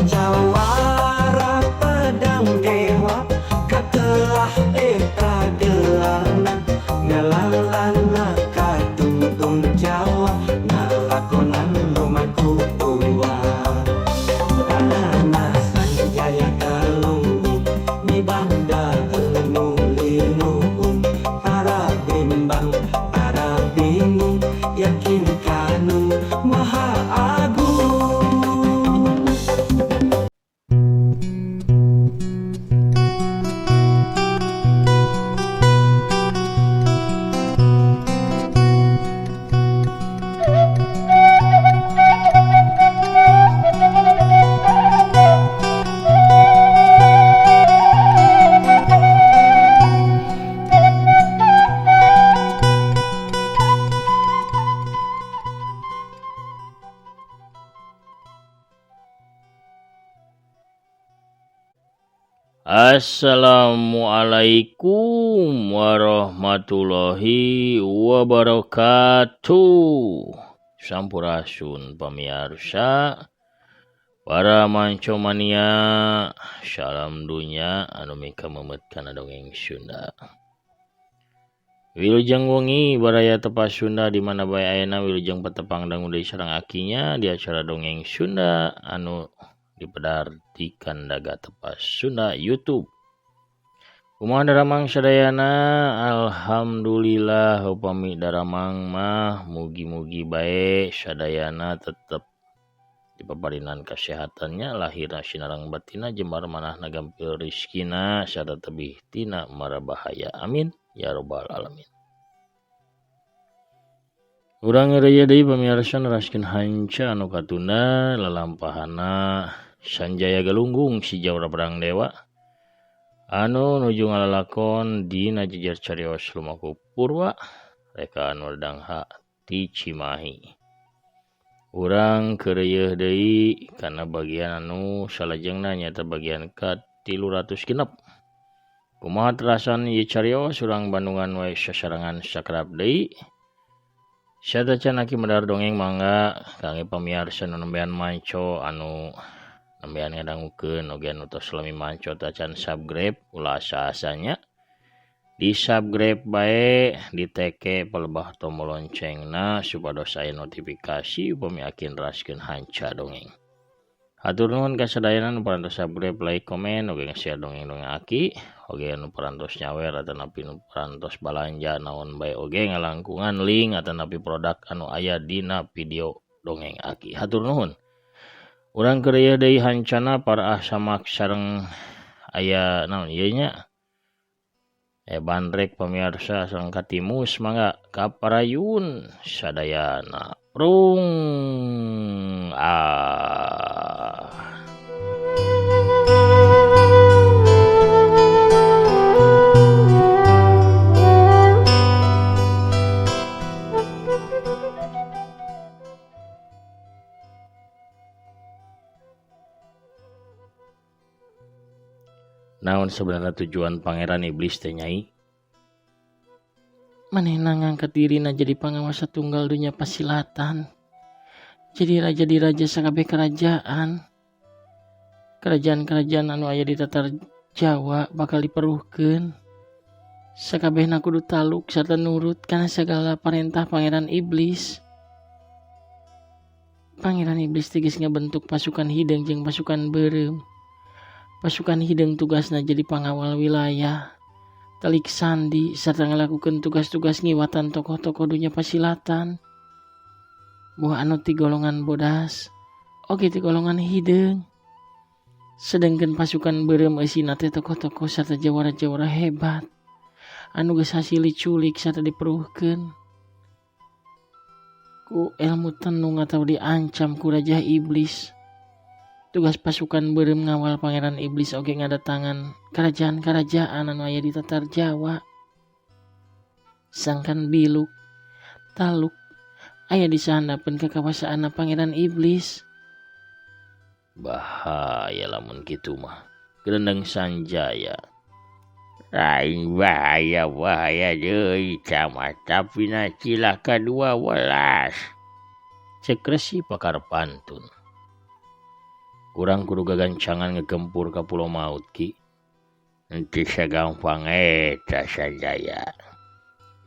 Jawara pedang dewa ketelah kagelangan ngalalana katuntun Jawa ngalakonan rumahku tua Tanah sanjaya kalung ni banda nulinuun para bimbang para bingung yakin kanu maha agung. Assalamualaikum warahmatullahi wabarakatuh. Sampurasun pamirsa para mancomania, salam dunya anu mika memet kana dongeng Sunda. Wilujeng wengi baraya tepas Sunda di mana bae ayeuna wilujeng patepang dangu deui sareng akinya di acara dongeng Sunda anu dipedartikan daga tepas Sunda YouTube. Kumaha daramang sadayana? Alhamdulillah upami daramang mah mugi-mugi bae sadayana tetep dipaparinan kasehatannya lahirna sinareng batina jembar manahna gampil rizkina sarta tebih tina mara bahaya. Amin ya rabbal alamin. Urang ngeureuyeuh deui pamirsa neraskeun hanca anu katunda lalampahana Sanjaya Galunggung si Jawara Pedang Dewa anu nuju ngalalakon dina jejer carios lumaku purwa reka anu dangha ti Cimahi. Urang keureueuh deui kana bagian anu salajengna nyaeta bagian ka-300 genep. Kumaha terasan ieu carios urang Bandungan wae sasarangan sakrab deui. Sata can aki medar dongeng mangga kangge pamirsa nu nembean manco anu nembean ngadangukeun oge anu tos lami manco tacan subscribe ulah asa-asanya di subscribe bae diteke palebah tombol loncengna supados aya notifikasi upami aki neraskeun hanca dongeng. Hatur nuhun ka sadayana nu parantos subscribe, like, komen oge nge-share dongeng-dongeng aki oge anu parantos nyawer atanapi nu parantos balanja naon bae oge ngalangkungan link atanapi produk anu aya dina video dongeng aki. Hatur nuhun. Urang keureueuh deui hancana para samak sareng aya naon ieu nya bandrek pamirsa sareng katimus mangga kaparayun sadayana. Prung naon sebenarnya tujuan Pangeran Iblis teh nyai? Manehna ngangkat dirina jadi pangawasa tunggal dunya pasilatan. Jadi raja di raja sakabeh kerajaan. Kerajaan-kerajaan anu aya di tatar Jawa bakal diperuhkeun. Sakabehna kudu taluk sarta nurut kana sagala parentah Pangeran Iblis. Pangeran Iblis tegas ngabentuk pasukan hideung jeung pasukan beureum. Pasukan hideung tugasna jadi pangawal wilayah, telik sandi, serta ngelakukan tugas-tugas ngiwatan tokoh-tokoh dunya pasilatan. Buah anu ti golongan bodas, oge ti golongan hideung. Sedengkeun pasukan beureum eusina teh tokoh-tokoh serta jawara-jawara hebat, anu geus hasil diculik serta diperuhkeun ku ilmu tenung atau diancam ku Raja Iblis. Tugas pasukan beureum ngawal Pangeran Iblis oge ngadatangan kerajaan-kerajaan anu aya di tatar Jawa. Sangkan biluk, taluk, aya di sahandapeun kekawasaanna Pangeran Iblis. Bahaya lamun kitu mah. Gendeng Sanjaya. Lain bahaya deui camat tapi na cilaka 12. Cek Resi Pakar Pantun. Urang kudu gagancangan ngegempur ka Pulau Maut Ki. Henteu sagampang eta Sanjaya.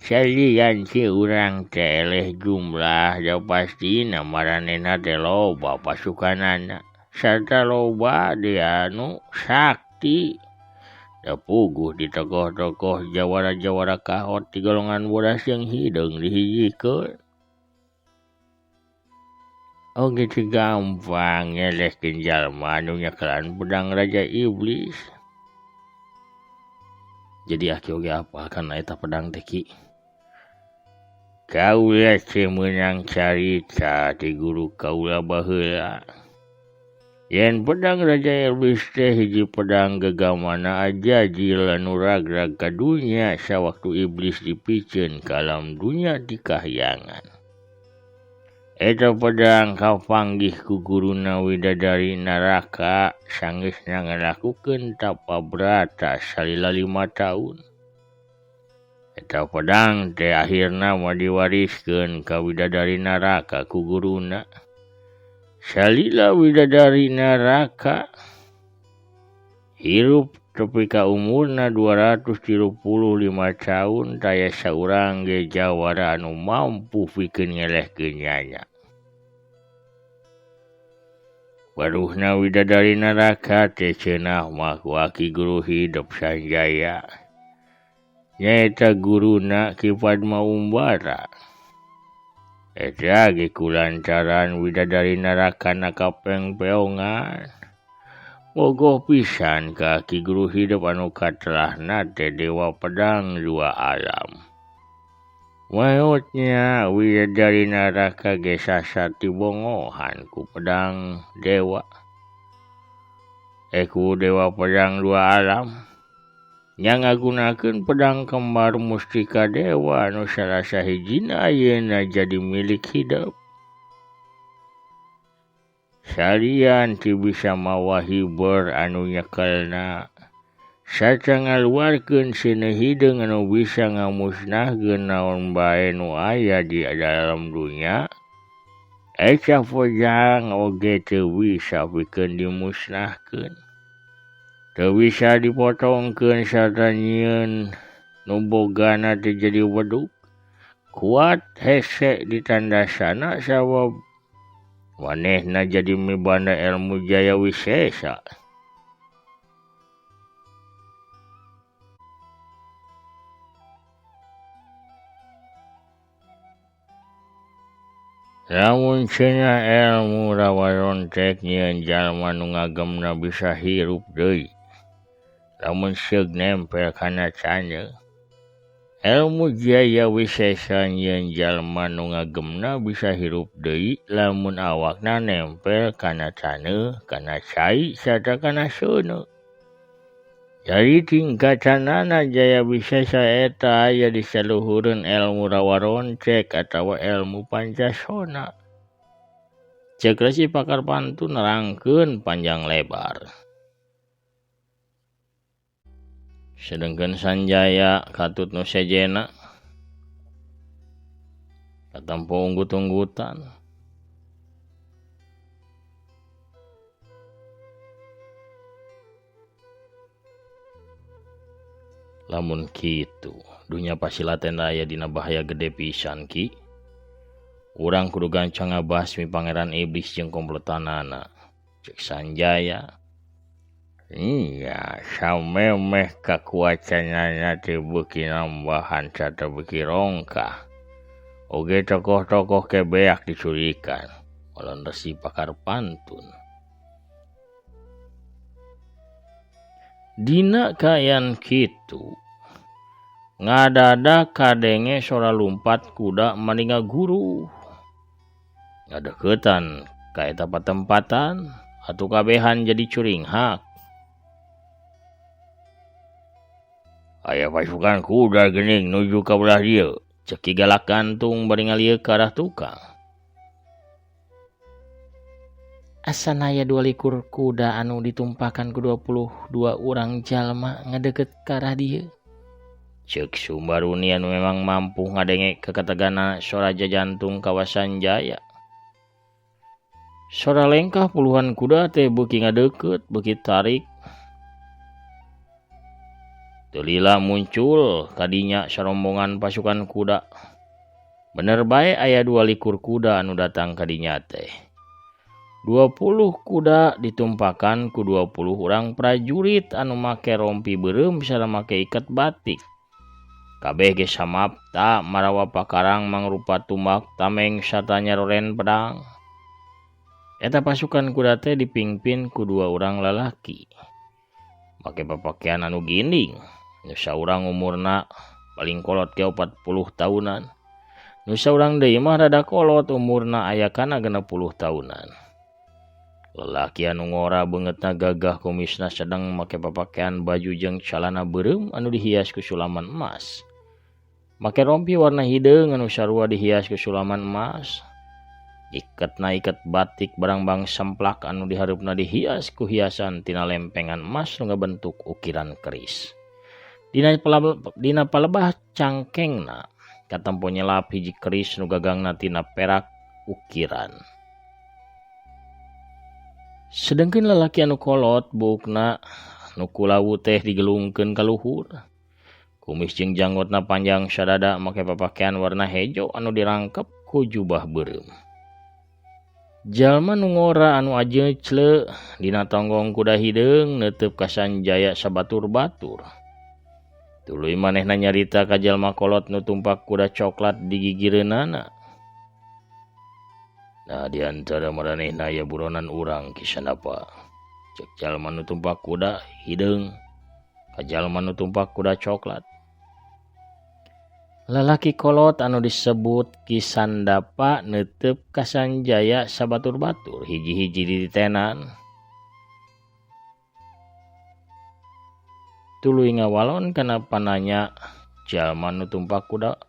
Salian si urang teh eleh jumlah da pastina maranehna teh loba pasukanana. Sarta loba dia anu sakti. Da puguh di tokoh-tokoh jawara-jawara kahot di golongan bodas yang hideung dihijikeun. Oge teu gampang ngelehkeun jalma anu nyekelan pedang Raja Iblis. Jadi aki oge apa kana eta pedang teh Ki? Kaula teh meunang carita ti guru kaula baheula. Yen pedang Raja Iblis teh hiji pedang gegamana ajajil anu ragrag ka dunya sawaktu iblis dipikeun ka alam dunya di kahyangan. Eta pedang kapanggih ku guruna widadari naraka sanggeusna ngalakukeun tapa brata salila 5 taun. Eta pedang teh akhirna mah diwariskeun ka widadari naraka ku guruna. Salila widadari naraka hirup tepi ka umurna 235 tahun taya saurang ge jawara anu mampu pikeun ngelehkeun nyanya. Baruhna widadari naraka teh ceunah mah ku aki guru hidup Sanjaya. Nyaeta guruna Ki Padma Umbara. Eta ge kulantaran widadari naraka na kapeng-peongan. Mogoh pisan ka Ki Guru hidup anu katelahna teh dewa pedang 2 alam. Maotnya widadari naraka ge sasati bongohan ku pedang dewa. Ku dewa pedang 2 alam. Yang ngagunakeun pedang kembar mustika dewa anu salah sahijina ayeuna jadi milik hidup. Salian ti bisa mawa hibur anu nyekelna. Sarta ngaluarkeun seuneut hideung anu bisa ngamusnahkeun naon bae nu aya di dalam dunya. Eta pedang oge teu bisa pikeun dimusnahkeun. Teu bisa dipotongkeun sarta nyieun nu bogana teh jadi weduk. Kuat hese ditandasana sabab manehna jadi mibanda ilmu jaya wisesa. Lamun cenah ilmu rawaron tek nyieun jalma nu ngagemna bisa hirup deui. Lamun seug nempel kana caneu. Ilmu jaya wisesa nyieun jalma nu ngagemna bisa hirup deui lamun awakna nempel kana caneu, kana cai, sarta kana seuneu. Jadi tingkatanana jaya wisesa eta aya di saluhureun ilmu rawaroncek atawa ilmu pancasona. Ceuk Resi Pakar Pantun nerangkeun panjang lebar. Sedengkeun Sanjaya katut nu sejena katampo unggut-unggutan. Lamun kitu, dunya pasilaten aya dina bahaya gede pisan Ki. Urang kudu gancang ngabasmi Pangeran Iblis jeung komplotanana. Cek Sanjaya. Iya, samemeh kakuacanana teh beuki nambahan sarta beuki rongkah. Oge tokoh-tokoh kebeak dicurikan. Ulun Resi Pakar Pantun. Dina kayan kitu ngadadak kadenge sora lumpat kuda maninga guru. Ngadeuketan ka eta patempatan atuh kabehan jadi curinghak. Aya pasukan kuda geuning nuju ka belah dieu, ceuk Ki Galak Gantung bari ngalieuk ka arah tukang. Asana aya 22 kuda anu ditumpakan ku 22 urang jalma ngadeukeut ka arah dieu. Ceuk Sumbaruni anu memang mampu ngadenge kekategana Soraja Jantung kawasan Jaya. Sora lengkah puluhan kuda teh beuki ngadeukeut, beuki tarik. Teu lila muncul kadinya sarombongan pasukan kuda. Bener bae aya 22 kuda anu datang kadinya teh. 20 kuda ditumpakan ku 20 urang prajurit anu make rompi beureum sareng make iket batik. Kabeh ge samapta marawa pakarang mangrupa tumbak tameng sarta nyaroren pedang. Eta pasukan kuda teh dipingpin ku 2 urang lalaki. Make papakean anu ginding. Nu saurang umurna paling kolot ge 40 tahunan. Nu saurang deui mah rada kolot umurna aya kana 60 tahunan. Lalaki anu ngora beungeutna gagah kumisna sedang make papakean baju jeung calana beureum anu dihias ku sulaman emas. Make rompi warna hideung anu sarua dihias ku sulaman emas. Iketna iket batik barang-barang semplak anu dihareupna dihias ku hiasan tina lempengan emas nu ngabentuk ukiran keris. Dina palebah cangkengna katempo nyelap hiji keris nu gagangna tina perak ukiran. Sedengkeun lalaki anu kolot buukna nu kulawu teh digelungkeun ka luhur. Kumis jeung janggotna panjang sadada make papakean warna hejo anu dirangkep ku jubah beureum. Jalma nu ngora anu ajeucle dina tonggong kuda hideung neuteup ka sanjaya sabatur-batur. Tuluy manehna nyarita ka jalma kolot nu tumpak kuda coklat di gigireunana. Nah di antara maranehna aya buronan urang kisanapa. Cek jalma nu tumpak kuda hideung ka jalma nu tumpak kuda coklat. Lalaki kolot anu disebut Kisandapa neuteup ka sanjaya sabatur-batur hiji-hiji dititenan. Tuluy ngawalon kana pananya jalma nu tumpak kuda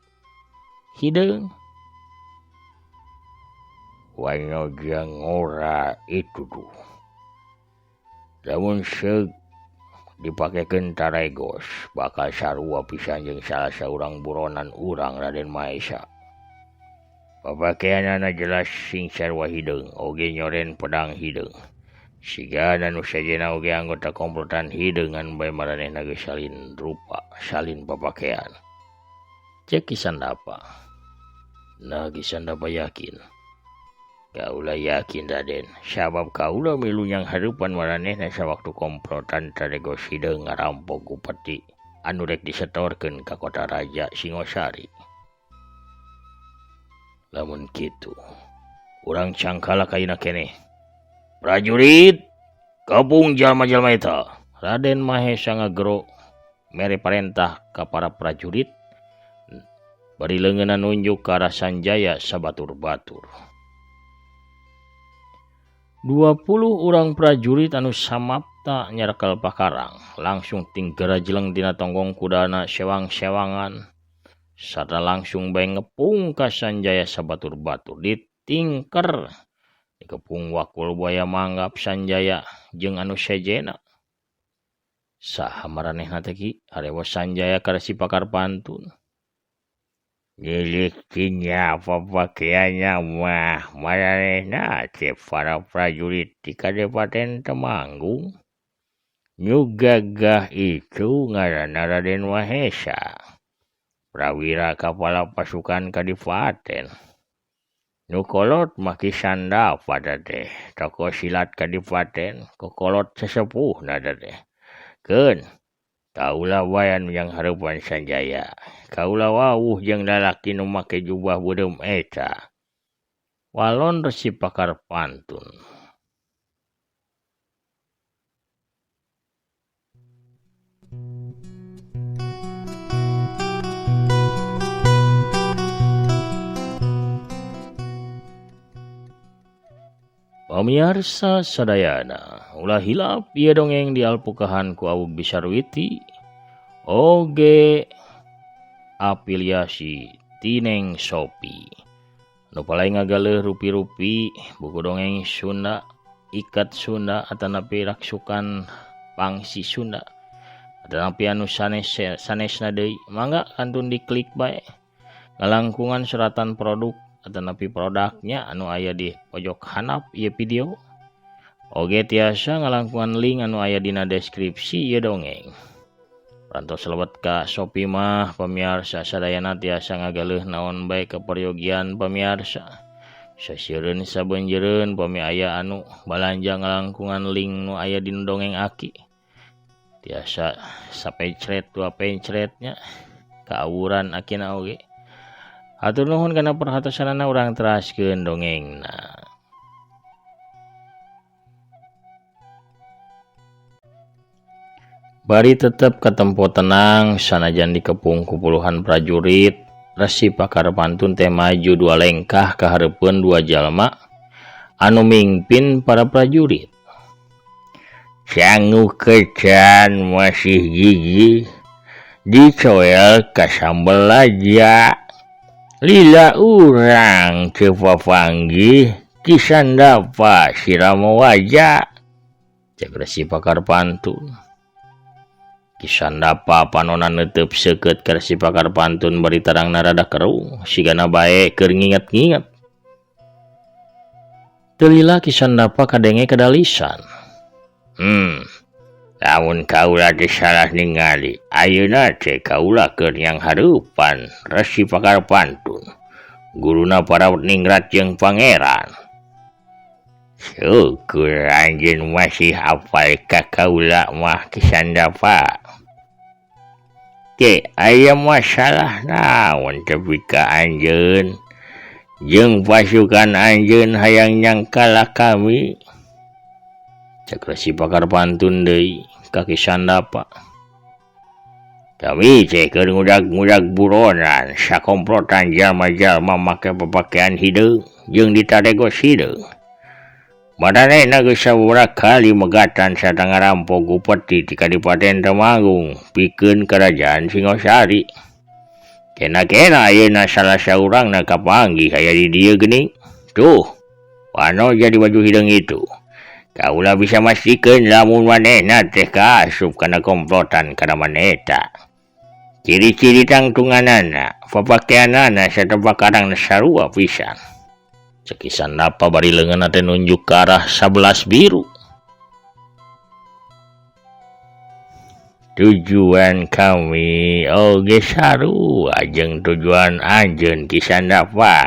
hideung. Wanoja ngora itu tuh. Lamun seug dipakekeun taregos bakal sarua pisan jeung salah saurang buronan urang Raden Mahesa. Papakeanana jelas sing sarua hideung oge nyoren pedang hideung. Sigana nu sajena oge anggota komplotan hideungan bae maranehna geus salin rupa, salin papakean. Cek Kisandapa. Nah Kisandapa yakin. Kaula yakin Raden, sabab kaula milu yang hareupan maranehna sawaktu komplotan taregos hideung ngarampok ku peti anu rek disetorkeun ka kota raja Singosari. Lamun kitu, urang cangkala kaina keneh. Prajurit, gabung jalma-jalma eta. Raden Mahesa ngagero mere parentah ka para prajurit bari leungeunna nunjuk ka arah Sanjaya sabatur-batur. 20 urang prajurit anu samapta nyarekel pakarang langsung tinggera jeleng dina tonggong kudana sewang-sewangan sarta langsung bae ngepung ka Sanjaya sabatur-batur ditingker dikepung wakul buaya manggap Sanjaya jeung anu sejena. Saha maranehna teh ki harewa Sanjaya karesi pakar pantun. Nilikinya papakeannya mah maranehna teh para prajurit di Kabupaten Temanggung. Nu gagah itu ngaranna Raden Mahesa, prawira kepala pasukan Kadipaten. Nu kolot mah Kisandapa teh, tokoh silat Kadipaten, kokolot sesepuhna teh. Keun kaula wayan yang hareupan Sanjaya. Kaula wawuh jeung lalaki nu make jubah beureum eta. Walon resi pakar pantun. Pamirsa sadayana, ulah hilap ieu dongeng dialpukahan ku Awug Bisarwiti oge afiliasi Tineng Sopi. Nu palai ngagaleuh rupi-rupi buku dongeng Sunda, Ikat Sunda atanapi Raksukan Pangsi Sunda. Atanapi anu sanesna deui, mangga kantun diklik bae. Ngalangkungan suratan produk atau napi produknya anu aya di pojok handap ieu video. Oge tiasa ngalangkungan link anu aya dina deskripsi ieu dongeng. Rantos lebet ka Shopee mah pamiarsa sadayana tiasa ngagaleuh naon bae keperyogian pamiarsa. Saseureun sabeunjeureun pami aya anu balanja ngalangkungan link nu aya dina dongeng aki. Tiasa sapencret dua pencretnya kaawuran akina oge. Hatur nuhun kana perhatosanana urang teraskeun dongengna. Bari tetep katempo tenang sanajan dikepung ku puluhan prajurit, Resi Pakar Pantun teh maju 2 lengkah ka hareupeun 2 jalma anu mingpin para prajurit. Sangu kecan masih gigi dicoel ka sambel aja. Lila urang teu papanggih kisandapa sirama wajah. Cek Resi Pakar Pantun. Kisandapa panonan neuteup seukeut ka Resi Pakar Pantun bari tarangna rada kerung sigana bae keur nginget-nginget. Teu lila Kisandapa kadenge kadalisan. Lamun kaula teh salah ningali, ayeuna teh kaula keur yang hareupan Resi Pakar Pantun. Guruna para ningrat jeung pangeran. Syukur anjeun masih hafal ka kaula mah Kisandapa. Ke aya masalah naon tapi ka anjeun jeung pasukan anjeun hayang nyangkala kami. Cek Resi Pakar Pantun deui ka Kisandapa. Kami teh keur ngudag-ngudag buronan sakomplotan jalma-jalma make papakean hideung jeung ditaregos hideung. Madanehna geus sabaraha kali megatan sarta ngarampok upeti ti Kadipaten Temanggung pikeun Kerajaan Singosari. Kena-kena ayeuna salah saurangna kapanggih aya di dieu geuning. Tuh, pano jadi baju hideung itu. Kaula bisa mastikeun lamun manehna teh kaasup kana komplotan kana maneh eta. Ciri-ciri tangtunganana, papakeanana sarta pakarangna sarua pisan. Cek Kisandapa bari leungeunna teh nunjuk ke arah 11 biru. Tujuan kami oge sarua jeung tujuan anjeun Kisandapa.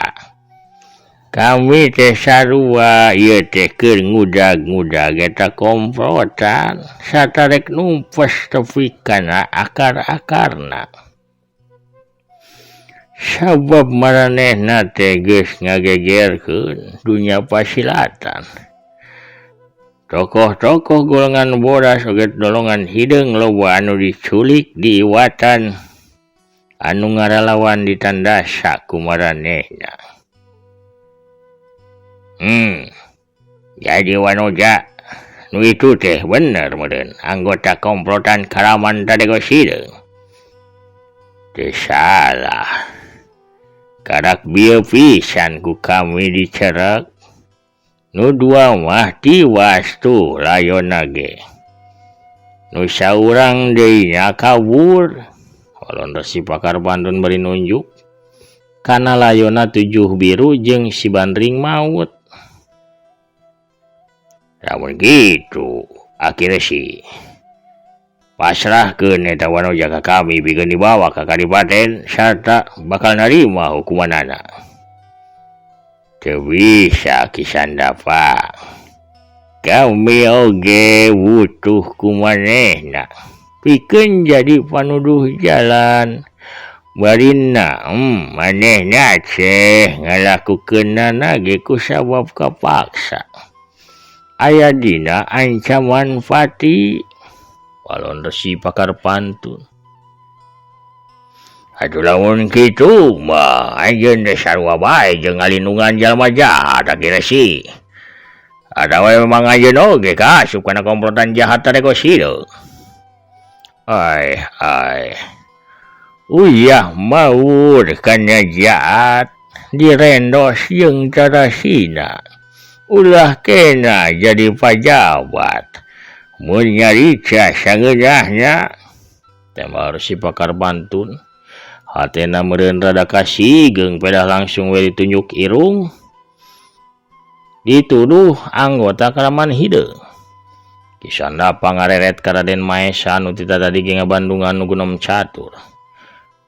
Kami teh sarua ieu teh keur ngudag-ngudag eta komplotan sarta rek numpes tepi kana akar-akarna. Sabab maranehna teh geus ngagegerkeun dunya pasilatan. Tokoh-tokoh golongan bodas oge golongan hideung loba anu diculik di Iwatan anu ngaralawan ditandasa ku maranehna. Jadi wanoja nu itu teh bener meureun anggota komplotan Karaman taregos hideung. Teu salah. Karak bieu pisan ku kami dicerek. Nu dua mah tiwas tuh layonna ge. Nu saurang deui nya kabur. Walon Resi Pakar Pantun bari nunjuk kana layonna 7 biru jeung si Bandring maut. Lamun gitu, akhirnya sih pasrahkeun eta wanoja ka kami pikeun dibawa ka Kadipaten sarta bakal narima hukumanana. Teu bisa Kisandapa. Kami oge butuh ku manehna pikeun jadi panuduh jalan. Barina manehna teh ngalakukeunana ge ku sabab kapaksa. Aya dina ancaman pati. Walon Resi Pakar Pantun. Atuh lamun kitu mah anjeun teh sarua bae jeung ngalindungan jalma jahat akhirnya sih. Ada wae memang anjeun oge kaasup kana komplotan jahat taregos hideung. Ai. Uyah maur kana jahat direndos jeung carasina. Ulah kena jadi pejabat. Mun nyarita sangeunahna. Tema Resi Pakar Pantun. Hatena meureun rada kasigeng pedah langsung we ditunjuk irung. Dituduh anggota Karaman Hideung. Kisandapa ngareret ka Raden Maesa anu tita tadi ge ngabandungan nu gunom catur.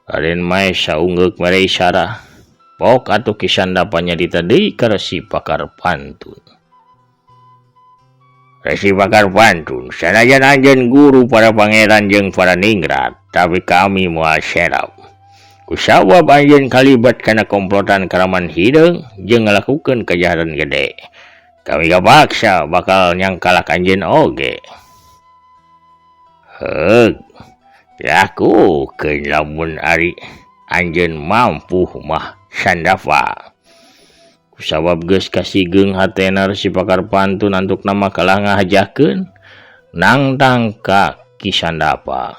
Raden Maesa ungeuk mere isyarah. Pok atuh Kisandapa nyarita deui ka Resi Pakar Pantun. Resi Pakar Pantun, sanajan anjeun guru para pangeran jeung para ningrat, tapi kami moal serap. Kusabab anjeun kalibat kana komplotan Karaman Hideung jeung ngalakukeun kejahatan gede. Kami kapaksa bakal nyangkalak anjeun oge. Heug, lakukeun lamun ari anjeun mampu mah Sandapa. Kusabab geus kasigeng hatena Resi Pakar Pantun antuk nama kalah ngahajakeun nangtang ka Kisandapa.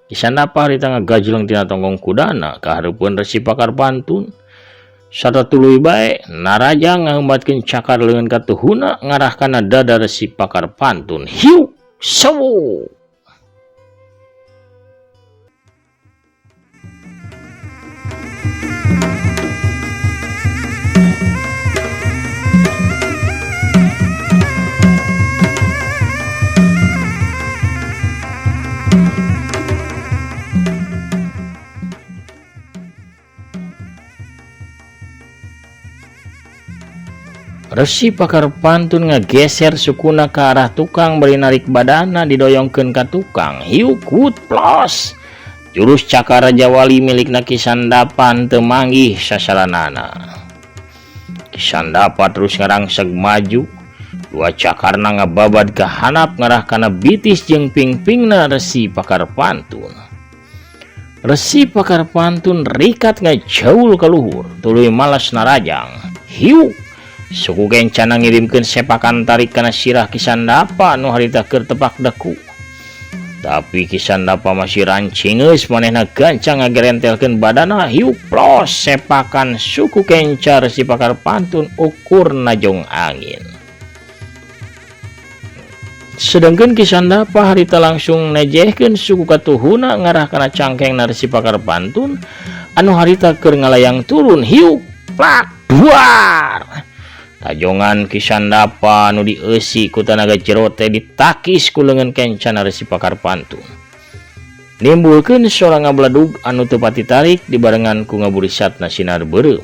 Kisandapa harita ngagajleng tina tonggong kudana ka hareupeun Resi Pakar Pantun. Sarta tuluy bae naraja ngaheumbatkeun cakar leungeun katuhuna ngarah kana dada Resi Pakar Pantun. Hiu sawu. Resi Pakar Pantun ngageser sukuna ke arah tukang beri narik badana didoyongkeun ka tukang. Hiu kut plos. Jurus cakar Raja Wali milikna Kisandapa teu manggih sasaranana. Kisandapa terus ngarangseg maju. Dua cakarna ngababad ka hanap ngarah kana bitis jeung pingpingna Resi Pakar Pantun. Resi Pakar Pantun rikat ngajaul ka luhur, tuluy malas narajang. Hiu suku kencana ngirimkeun sepakan tarik kana sirah Kisandapa nu harita keur tepak deku. Tapi Kisandapa masih rancingeus manehna gancang ngagerentelkeun badana. Hiu plos sepakan suku kenca Resi Pakar Pantun ukurna jong angin. Sedengkeun Kisandapa harita langsung nejehkeun suku katuhuna ngarah kana cangkengna Resi Pakar Pantun anu harita keur ngalayang turun. Hiu plak duar. Tajongan Kisandapa anu dieusi ku tanaga jero teh ditakis ku leungeun kencana Resi Pakar Pantun. Nimbulkeun sora ngabladug anu teu pati tarik dibarengan ku ngaburisatna sinar beureum.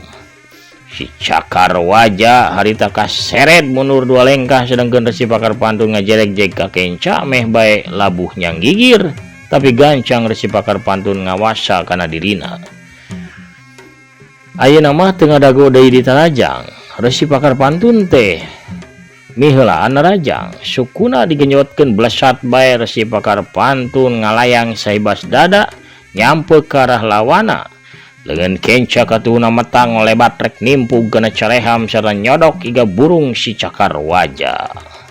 Si cakar wajah harita kaseret mundur dua lengkah sedangkeun Resi Pakar Pantun ngajereg-jeg ka kenca meh bae labuh nyang gigir, tapi gancang Resi Pakar Pantun ngawasa kana dirina. Ayeuna mah teu ngadago deui ditarajang. Resi Pakar Pantun teh miheulaan narajang, sukuna digenyotkeun blesat bae Resi Pakar Pantun ngalayang saibas dada nyampe ka arah lawana. Leungeun kenca katuhuna metang lebat rek nimpug kana careham sarta nyodok iga burung si cakar wajah.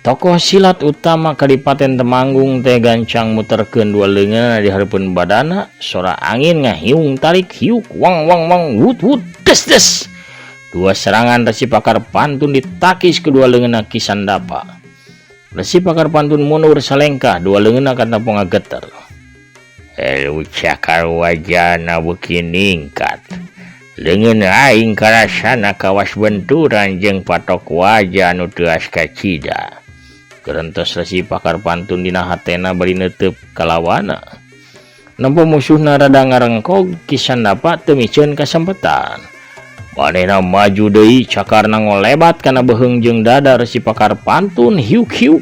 Tokoh silat utama Kadipaten Temanggung teh gancang muterkeun dua leungeunna di hareupeun badana, sora angin ngahiung tarik hiuk wang wang wang wut wut des des. Dua serangan Resi Pakar Pantun ditakis kedua leungeunna Kisandapa. Resi Pakar Pantun mundur salengkah, dua leungeunna katapong ngageter. Elu cakar wajana beuki ningkat. Leungeun aing karasana kawas benturan jeung patok wajah anu teu as kacida. Kerentos Resi Pakar Pantun dina hatena bari neuteup kalawana. Nampa musuhna rada ngarengkog, Kisandapa teu miceun kasempetan. Manehna maju deui cakarna ngolebat kana beheung jeung dada Resi Pakar Pantun hiuk-hiuk.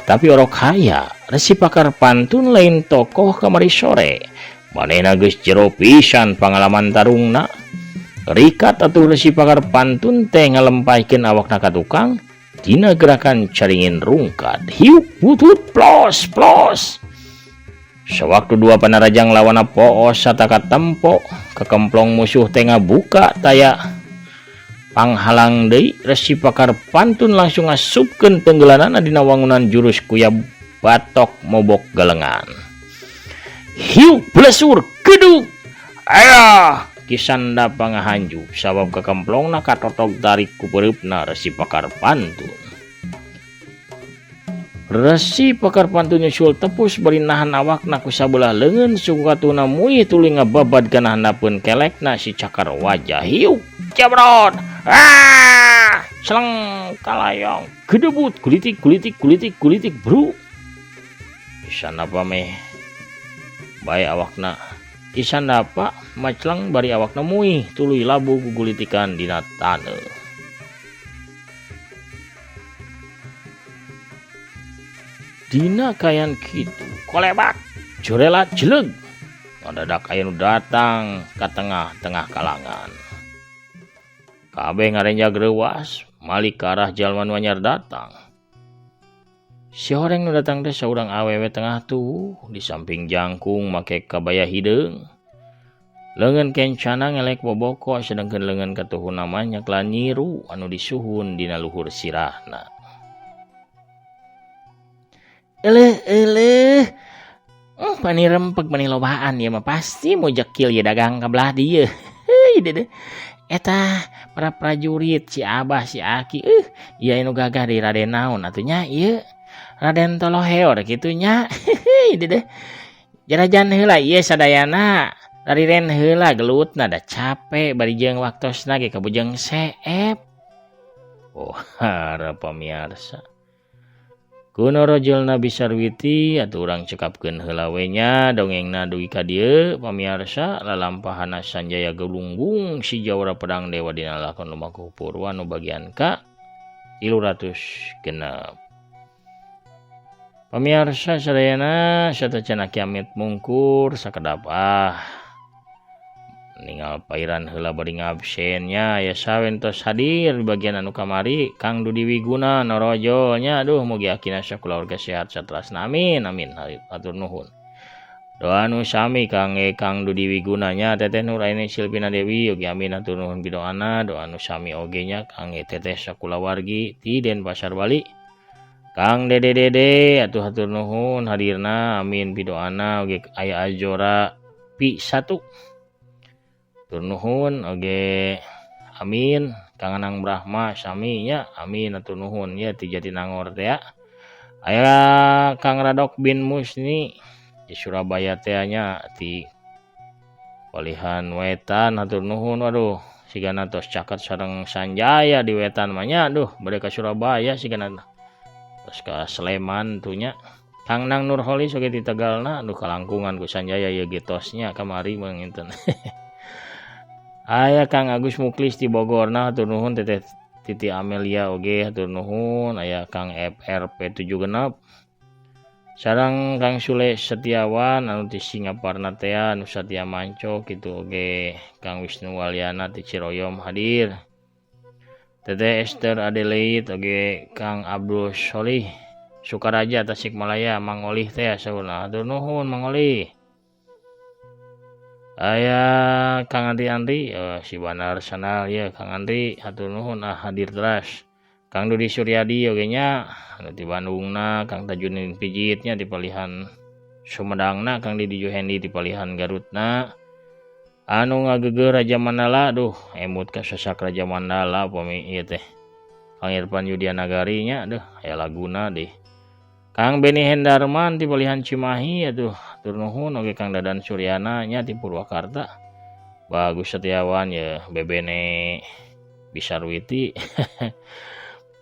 Tapi orok haya, Resi Pakar Pantun lain tokoh kamari sore. Manehna geus jero pisan pangalaman tarungna. Rikat atuh Resi Pakar Pantun teh ngalempaikeun awakna ka tukang. Dina gerakan caringin rungkat, hiup putut plos plos. Sewaktu dua panarajang lawana poos sataka tempo, kekemplong musuh tengah buka taya panghalang deui. Resi Pakar Pantun langsung ngasupkeun tenggelanana dina wangunan jurus kuyab batok mobok galengan. Hiu pelesur keduk. Ayah Kisanda pangahanju sabab kakemplongna katotok tarik ku bereupna Resi Pakar Pantun. Resi Pakar Pantun nyusul tepus bari nahan awakna ku sabelah leungeun suku katuna muih tuluy ngababad kana handapeun kelekna si cakar wajah hiu jabrot. Seleng kalayong gedebut kulitik bro. Kisanda pameh bae awakna Kisanda apa maclang bari awakna muih tuluy labu gugulitikan dina taneuh. Dina kayan kitu kolebak jorelat jeleg mendadak aya nu datang ka tengah-tengah kalangan. Kabeh ngarenja greuwas malik ke arah jalma nu anyar datang. Si horeng nu datang teh saurang awewe tengah tuh di samping jangkung make kabaya hideung. Leungeun kencana ngelek boboko sedengkeun leungeun katuhun namanya klan nyiru anu disuhun dina luhur sirahna. Eleh pani rempeg pani lobaan ya mah pasti mau jekil ya dagang kabelah dieu. Heuh deh. Eta para prajurit si Abah si Aki ieu anu gagah di Raden naon atuh nya ieu Raden Toloheor kitu nya. Heuh deh. Jarajan heula ieu sadayana dari ren heula gelutna da capek bari jeung waktosna ge kabujeng seep. Oh harap pamirsa. Kuno rojolna Bisarwiti atuh urang cekapkeun heula we nya dongengna dugi ka dieu pamirsa lalampahanna Sanjaya Galunggung si Jawara Pedang Dewa dina lakon lumakuh purwa nu bagian ka 306. Pamirsa sadayana sateuceuna kiamat mungkur sakedap ningal pairan heula bari ngabsennya ya sawentos hadir di bagian anu kamari Kang Dudi Wiguna norojolnya aduh mugi akina sakulawarga sehat saterasna amin atur nuhun doa nu sami Kang Dudi Wiguna nya Teteh Nuraini Silvina Dewi ugi amin atur nuhun bidoana doa nu sami oge nya Kang Teteh sakulawargi ti Denpasar Bali Kang Dede atuh atur nuhun hadirna amin bidoana ugi aya Ajora Pi 1 nuhun oge amin Kang Anang Brahma sami nya amin atur nuhun ya ti Jatinangor teh aya Kang Radok bin Musni di Surabaya teh nya ti Palihan Wetan atur nuhun waduh sigana tos caket sareng Sanjaya di Wetan mah nya aduh bade ka Surabaya sigana tos ka Sleman tuh nya Kang Nang Nurholis oge di Tegalna aduh kalangkungan ku Sanjaya ieu ge tosnya kamari meunginten. Aya Kang Agus Muklis di Bogorna hatur nuhun Teteh Titi Amelia oge hatur nuhun aya Kang FRP 76 sareng Kang Sule Setiawan anu di Singaparna teh anu Satya Manco kitu oge Kang Wisnu Walyana ti Ciroyom hadir Teteh Esther Adelaide oge Kang Abdul Solih Sukaraja Tasikmalaya Mang Olih teh sauna hatur nuhun Mang Olih. Aya Kang Andri si Banar Sanal ya Kang Andri hatur nuhun hadir teras Kang Dudi Suryadi oge nya anu di Bandungna Kang Tajuddin Pijitnya di Palihan Sumedangna Kang Didi Juhendi di Palihan Garutna anu ngageugeur Raja Mandala duh emut ka sasak Raja Mandala upami ieu teh Kang Irfan Yudianagari nya duh aya laguna deh Kang Beni Hendarman di Palihan Cimahi aduh atur nuhun oge Kang Dadan Suryana nya di Purwakarta Bagus Setiawan ya Bebene Bisarwiti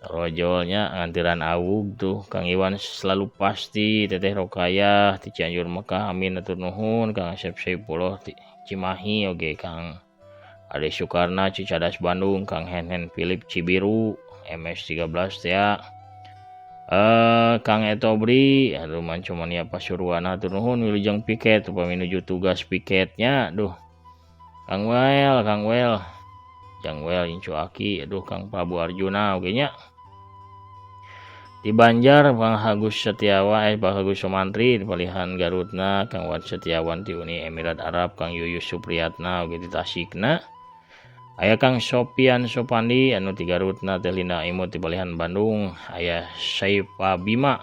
rojolnya ngantiran awug tuh Kang Iwan selalu pasti Teteh Rokaya di Cianjur Mekah amin atur nuhun Kang Asep Saipullah di Cimahi oge Kang Ade Sukarna Cicadas Bandung Kang Hen Philip Cibiru MS13 ya Kang Etobri aduh mancumania Pasuruan atur nuhun wilujeng piket upami nuju tugas piketnya duh Kang Wel Incu Aki aduh Kang Prabu Arjuna oge nya di Banjar Kang Agus Setiawan Pak Agus Sumantri di Palihan Garutna Kang Wad Setiawan di Uni Emirat Arab Kang Yuyus Supriyatna oge di Tasikna aya Kang Sopian Sopandi anu ti Garutna teh Linda Imut di Palihan Bandung aya Saifa Bima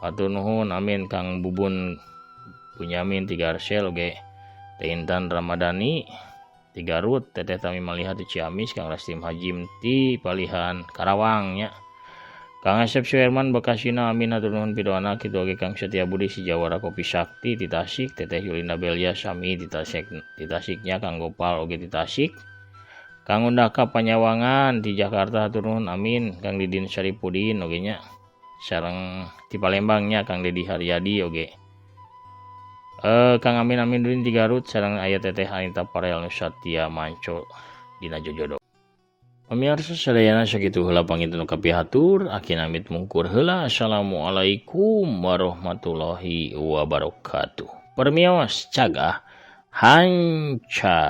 Hatur nuhun amin Kang Bubun Bunyamin ti Garsel oge Teh Intan Ramadhani ti Garut, Teteh Tami Malihat ti Ciamis, Kang Rastim Hajim ti Palihan Karawang nya. Kang Asep Suherman Bekasina amin hatur nuhun pidoana kitu oge Kang Setia Budi si Jawara Kopi Sakti ti Tasik, Teteh Yulina Belia sami ti Tasiknya Kang Gopal oge ti Tasik. Kang Undaka Panyawangan di Jakarta hatur nuhun amin Kang Didin Syaripudin oge nya. Sareng ti Palembangnya Kang Dedi Haryadi oge. Kang Amin Dudin di Garut sareng aya Teteh Anita Parel Nusatya Manco dina Jojodo. Pamirsa sadayana sakitu heula pangitun kapihatur, akin amit mungkur heula. Assalamualaikum warahmatullahi wabarakatuh. Permios cagah hanca.